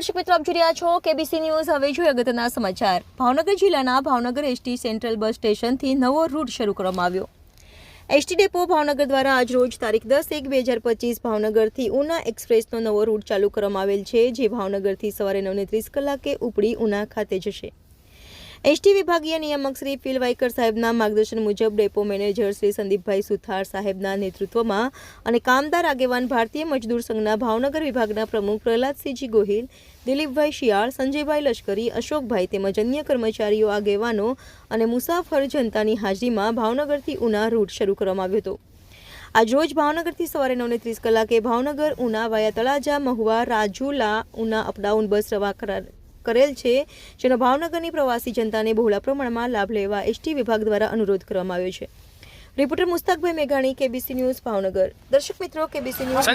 દર્શક મિત્રો, આપ જોઈ રહ્યા છો કેબીસી ન્યૂઝ। હવે જોઈએ અગત્યના સમાચાર। ભાવનગર જિલ્લાના ભાવનગર એસટી સેન્ટ્રલ બસ સ્ટેશનથી નવો રૂટ શરૂ કરવામાં આવ્યો। એસટી ડેપો ભાવનગર દ્વારા આજ રોજ તારીખ 10/1/2025 ભાવનગરથી ઉના એક્સપ્રેસનો નવો રૂટ ચાલુ કરવામાં આવેલ છે, જે ભાવનગરથી સવારે 9:30 કલાકે ઉપડી ઉના ખાતે જશે। એસટી વિભાગીય નિયામક શ્રી ફિલ વાઇકર સાહેબના માર્ગદર્શન મુજબ ડેપો મેનેજર શ્રી સંદીપભાઈ સુથાર સાહેબના નેતૃત્વમાં અને કામદાર આગેવાન ભારતીય મજદૂર સંઘના ભાવનગર વિભાગના પ્રમુખ પ્રહલાદસિંહજી ગોહિલ, દિલીપભાઈ શિયાળ, સંજયભાઈ લશ્કરી, અશોકભાઈ તેમજ અન્ય કર્મચારીઓ, આગેવાનો અને મુસાફર જનતાની હાજરીમાં ભાવનગરથી ઉના રૂટ શરૂ કરવામાં આવ્યો હતો। આજ રોજ ભાવનગરથી સવારે 9:30 કલાકે ભાવનગર ઉના વાયા તળાજા, મહુવા, રાજુલા ઉના અપડાઉન બસ રવા કરેલ છે, જેનો ભાવનગરની પ્રવાસી જનતાને બહોળા પ્રમાણમાં લાભ લેવા એસટી વિભાગ દ્વારા અનુરોધ કરવામાં આવ્યો છે। રિપોર્ટર મુસ્તાકભાઈ મેઘાણી, કેબીસી ન્યૂઝ, ભાવનગર। દર્શક મિત્રો, કેબીસી ન્યૂઝ